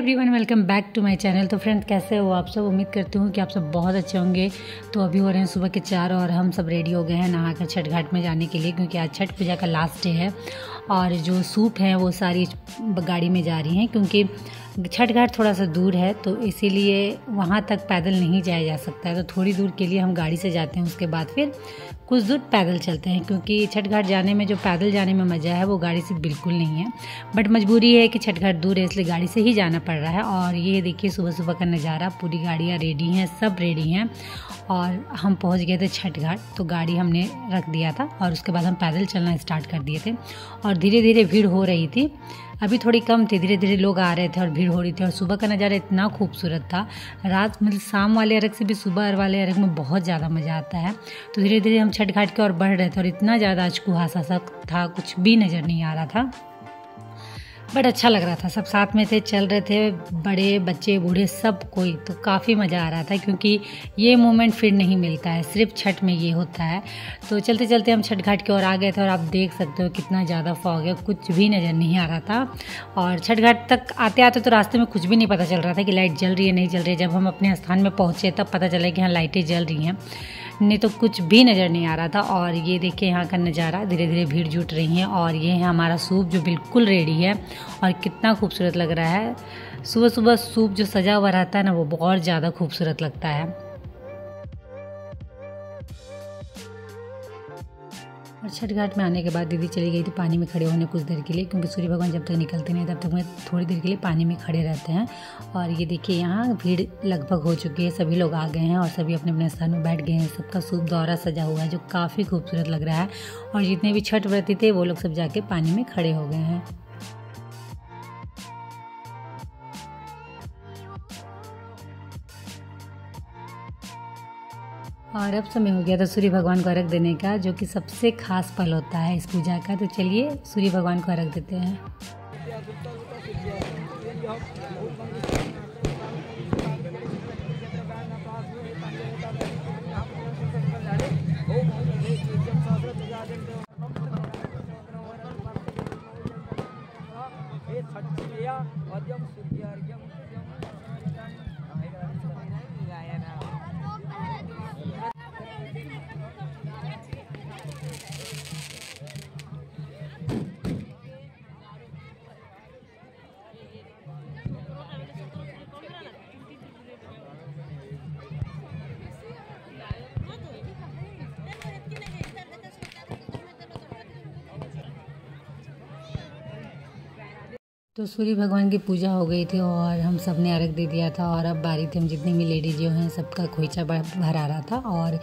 Everyone, welcome back to my channel. तो friend, कैसे हो आप सब? उम्मीद करती हूँ कि आप सब बहुत अच्छे होंगे। तो अभी हो रहे हैं सुबह के 4 और हम सब रेडी हो गए हैं नहाकर छठ घाट में जाने के लिए, क्योंकि आज छठ पूजा का लास्ट डे है। और जो सूप हैं वो सारी गाड़ी में जा रही हैं, क्योंकि छठ घाट थोड़ा सा दूर है, तो इसीलिए वहाँ तक पैदल नहीं जाया जा सकता है। तो थोड़ी दूर के लिए हम गाड़ी से जाते हैं, उसके बाद फिर कुछ दूर पैदल चलते हैं, क्योंकि छठ घाट जाने में जो पैदल जाने में मज़ा है वो गाड़ी से बिल्कुल नहीं है। बट मजबूरी है कि छठ घाट दूर है, इसलिए गाड़ी से ही जाना पड़ रहा है। और ये देखिए सुबह सुबह का नज़ारा, पूरी गाड़ियाँ रेडी हैं, सब रेडी हैं। और हम पहुंच गए थे छठ घाट, तो गाड़ी हमने रख दिया था और उसके बाद हम पैदल चलना स्टार्ट कर दिए थे। और धीरे धीरे भीड़ हो रही थी, अभी थोड़ी कम थी, धीरे धीरे लोग आ रहे थे और भीड़ हो रही थी। और सुबह का नज़ारा इतना खूबसूरत था, रात मतलब शाम वाले अर्घ से भी सुबह वाले अर्घ में बहुत ज़्यादा मज़ा आता है। तो धीरे धीरे हम छठ घाट की ओर बढ़ रहे थे और इतना ज़्यादा आज कुहासा सा था, कुछ भी नज़र नहीं आ रहा था, बट अच्छा लग रहा था। सब साथ में थे, चल रहे थे, बड़े बच्चे बूढ़े सब कोई। तो काफ़ी मज़ा आ रहा था, क्योंकि ये मोमेंट फिर नहीं मिलता है, सिर्फ छठ में ये होता है। तो चलते चलते हम छठ घाट की ओर आ गए थे और आप देख सकते हो कितना ज़्यादा फॉग है, कुछ भी नज़र नहीं आ रहा था। और छठ घाट तक आते आते तो रास्ते में कुछ भी नहीं पता चल रहा था कि लाइट जल रही है नहीं जल रही है। जब हम अपने स्थान में पहुँचे तब पता चला कि हाँ लाइटें जल रही हैं, नहीं तो कुछ भी नज़र नहीं आ रहा था। और ये देखिए यहाँ का नज़ारा, धीरे धीरे भीड़ जुट रही है। और ये है हमारा सूप जो बिल्कुल रेडी है और कितना खूबसूरत लग रहा है। सुबह सुबह सूप जो सजा हुआ रहता है ना, वो बहुत ज़्यादा खूबसूरत लगता है। और छठ घाट में आने के बाद दीदी चली गई थी पानी में खड़े होने कुछ देर के लिए, क्योंकि सूर्य भगवान जब तक निकलते नहीं तब तक मैं थोड़ी देर के लिए पानी में खड़े रहते हैं। और ये देखिए यहाँ भीड़ लगभग हो चुकी है, सभी लोग आ गए हैं और सभी अपने अपने स्थान में बैठ गए हैं। सबका सूप दौरा सजा हुआ है जो काफ़ी खूबसूरत लग रहा है। और जितने भी छठ व्रती थे वो लोग सब जाके पानी में खड़े हो गए हैं। और अब समय हो गया था सूर्य भगवान को अर्घ देने का, जो कि सबसे खास पल होता है इस पूजा का। तो चलिए सूर्य भगवान को अर्घ देते हैं। तो सूर्य भगवान की पूजा हो गई थी और हम सब ने अर्घ दे दिया था। और अब बारी थी, हम जितनी भी लेडीज जो हैं सबका खोइचा भरा रहा था और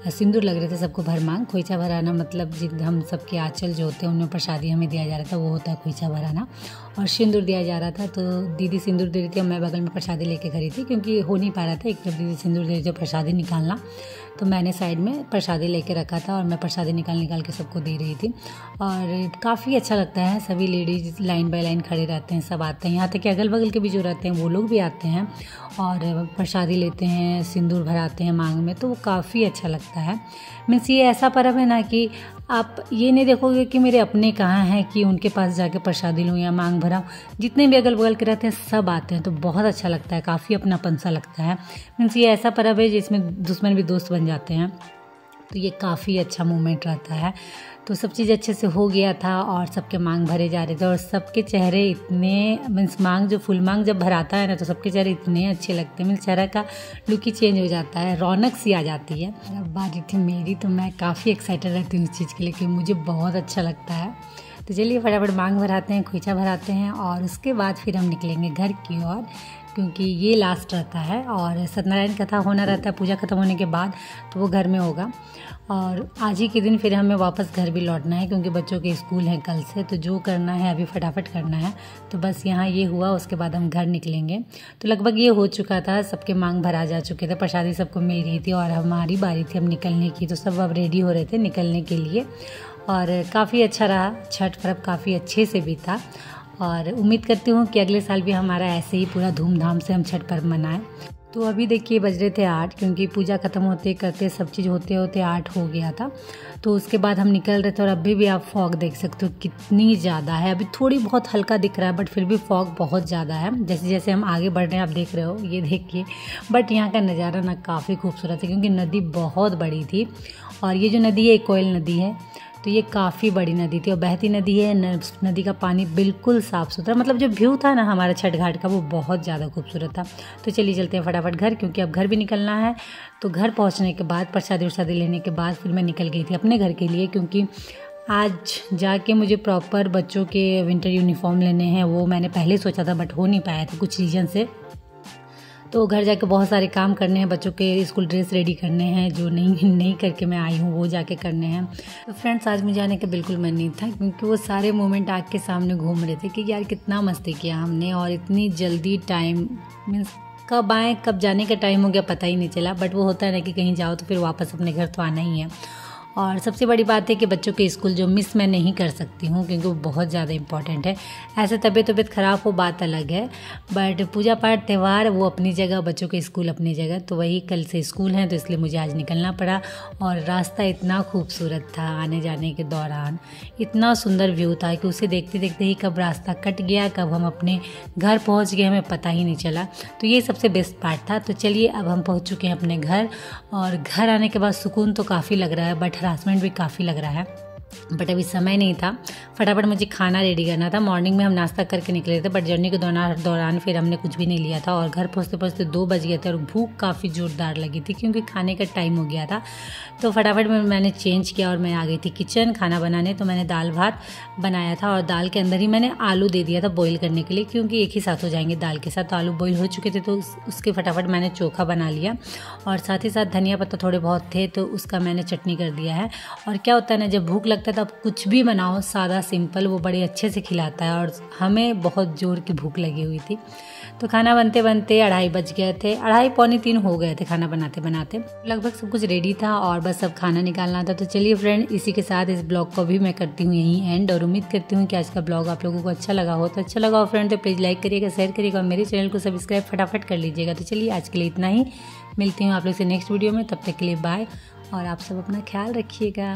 सिंदूर लग रहे थे सबको भरमांग। खोइचा भराना मतलब हम सबके आंचल जो होते हैं उनमें प्रसादी हमें दिया जा रहा था, वो होता है खोइचा भराना। और सिंदूर दिया जा रहा था, तो दीदी सिंदूर दे रही थी और मैं बगल में प्रसादी लेके खड़ी थी, क्योंकि हो नहीं पा रहा था एक तरफ दीदी सिंदूर दे रही थी प्रसादी निकालना, तो मैंने साइड में प्रसादी लेके रखा था और मैं प्रसादी निकाल के सबको दे रही थी। और काफ़ी अच्छा लगता है, सभी लेडीज लाइन बाय लाइन खड़े रहते हैं, सब आते हैं, यहाँ तक कि अगल बगल के भी जो रहते हैं वो लोग भी आते हैं और प्रसादी लेते हैं, सिंदूर भराते हैं मांग में। तो वो काफ़ी अच्छा लगता है। मीन्स ये ऐसा पर्व है ना कि आप ये नहीं देखोगे कि मेरे अपने कहाँ हैं कि उनके पास जाके प्रसादी लूँ या मांग भराऊँ। जितने भी अगल बगल के रहते हैं सब आते हैं, तो बहुत अच्छा लगता है, काफ़ी अपनापन सा लगता है। मीन्स ये ऐसा पर्व है जिसमें दुश्मन भी दोस्त बन जाते हैं, तो ये काफ़ी अच्छा मोमेंट रहता है। तो सब चीज़ अच्छे से हो गया था और सबके मांग भरे जा रहे थे और सबके चेहरे इतने, मीन्स मांग जो फुल मांग जब भराता है ना, तो सबके चेहरे इतने अच्छे लगते हैं, मीन्स चेहरा का लुक ही चेंज हो जाता है, रौनक सी आ जाती है। अब बारी थी मेरी, तो मैं काफ़ी एक्साइटेड रहती हूँ इस चीज़ के लिए, क्योंकि मुझे बहुत अच्छा लगता है। तो चलिए फटाफट मांग भराते हैं, खोइचा भराते हैं और उसके बाद फिर हम निकलेंगे घर की ओर, क्योंकि ये लास्ट रहता है और सत्यनारायण कथा होना रहता है पूजा खत्म होने के बाद, तो वो घर में होगा। और आज ही के दिन फिर हमें वापस घर भी लौटना है, क्योंकि बच्चों के स्कूल हैं कल से, तो जो करना है अभी फटाफट करना है। तो बस यहाँ ये हुआ, उसके बाद हम घर निकलेंगे। तो लगभग ये हो चुका था, सबके मांग भरा जा चुके थे, प्रसादी सबको मिल गई थी और हमारी बारी थी अब निकलने की। तो सब अब रेडी हो रहे थे निकलने के लिए और काफ़ी अच्छा रहा, छठ पर्व काफ़ी अच्छे से बीता। और उम्मीद करती हूँ कि अगले साल भी हमारा ऐसे ही पूरा धूमधाम से हम छठ पर्व मनाएं। तो अभी देखिए बज रहे थे 8, क्योंकि पूजा ख़त्म होते करते सब चीज़ होते होते 8 हो गया था। तो उसके बाद हम निकल रहे थे और अभी भी आप फॉग देख सकते हो कितनी ज़्यादा है। अभी थोड़ी बहुत हल्का दिख रहा है, बट फिर भी फॉग बहुत ज़्यादा है। जैसे जैसे हम आगे बढ़ रहे हैं आप देख रहे हो, ये देखिए। बट यहाँ का नज़ारा ना काफ़ी खूबसूरत है, क्योंकि नदी बहुत बड़ी थी और ये जो नदी है कोयल नदी है। तो ये काफ़ी बड़ी नदी थी और बहती नदी है। नदी का पानी बिल्कुल साफ़ सुथरा, मतलब जो व्यू था ना हमारा छठ घाट का वो बहुत ज़्यादा खूबसूरत था। तो चलिए चलते हैं फटाफट घर, क्योंकि अब घर भी निकलना है। तो घर पहुंचने के बाद प्रसादी उरसादी लेने के बाद फिर मैं निकल गई थी अपने घर के लिए, क्योंकि आज जाके मुझे प्रॉपर बच्चों के विंटर यूनिफॉर्म लेने हैं। वो मैंने पहले सोचा था बट हो नहीं पाया था कुछ रीज़न से। तो घर जाके बहुत सारे काम करने हैं, बच्चों के स्कूल ड्रेस रेडी करने हैं, जो नहीं करके मैं आई हूँ वो जाके करने हैं। तो फ्रेंड्स आज मुझे आने का बिल्कुल मन नहीं था, क्योंकि वो सारे मोमेंट आँख के सामने घूम रहे थे कि यार कितना मस्ती किया हमने और इतनी जल्दी टाइम मीन्स कब आए कब जाने का टाइम हो गया पता ही नहीं चला। बट वो होता है ना कि कहीं जाओ तो फिर वापस अपने घर तो आना ही है। और सबसे बड़ी बात है कि बच्चों के स्कूल जो मिस मैं नहीं कर सकती हूँ, क्योंकि वो बहुत ज़्यादा इम्पॉर्टेंट है। ऐसे तबीयत ख़राब हो बात अलग है, बट पूजा पाठ त्यौहार वो अपनी जगह, बच्चों के स्कूल अपनी जगह। तो वही कल से स्कूल हैं तो इसलिए मुझे आज निकलना पड़ा। और रास्ता इतना खूबसूरत था, आने जाने के दौरान इतना सुंदर व्यू था कि उसे देखते देखते ही कब रास्ता कट गया, कब हम अपने घर पहुँच गए हमें पता ही नहीं चला। तो ये सबसे बेस्ट पार्ट था। तो चलिए अब हम पहुँच चुके हैं अपने घर, और घर आने के बाद सुकून तो काफ़ी लग रहा है, बट हरासमेंट भी काफ़ी लग रहा है। बट अभी समय नहीं था, फटाफट मुझे खाना रेडी करना था। मॉर्निंग में हम नाश्ता करके निकले थे, बट जर्नी के दौरान फिर हमने कुछ भी नहीं लिया था और घर पहुँचते पहुँचते 2 बज गए थे और भूख काफ़ी ज़ोरदार लगी थी, क्योंकि खाने का टाइम हो गया था। तो फटाफट मैंने चेंज किया और मैं आ गई थी किचन खाना बनाने। तो मैंने दाल भात बनाया था और दाल के अंदर ही मैंने आलू दे दिया था बॉईल करने के लिए, क्योंकि एक ही साथ हो जाएंगे दाल के साथ। तो आलू बॉईल हो चुके थे तो उसके फटाफट मैंने चोखा बना लिया, और साथ ही साथ धनिया पत्ता थोड़े बहुत थे तो उसका मैंने चटनी कर दिया है। और क्या होता है ना, जब भूख लगता है तो आप कुछ भी बनाओ सादा सिंपल, वो बड़े अच्छे से खिलाता है। और हमें बहुत ज़ोर की भूख लगी हुई थी। तो खाना बनते बनते 2:30 बज गए थे, 2:30 पौने 3 हो गए थे खाना बनाते बनाते। लगभग सब कुछ रेडी था और बस अब खाना निकालना था। तो चलिए फ्रेंड, इसी के साथ इस ब्लॉग को भी मैं करती हूँ यहीं एंड, और उम्मीद करती हूँ कि आज का ब्लॉग आप लोगों को अच्छा लगा हो। तो अच्छा लगा हो फ्रेंड तो प्लीज़ लाइक करिएगा, शेयर करिएगा और मेरे चैनल को सब्सक्राइब फटाफट कर लीजिएगा। तो चलिए आज के लिए इतना ही, मिलती हूँ आप लोग से नेक्स्ट वीडियो में। तब तक के लिए बाय, और आप सब अपना ख्याल रखिएगा।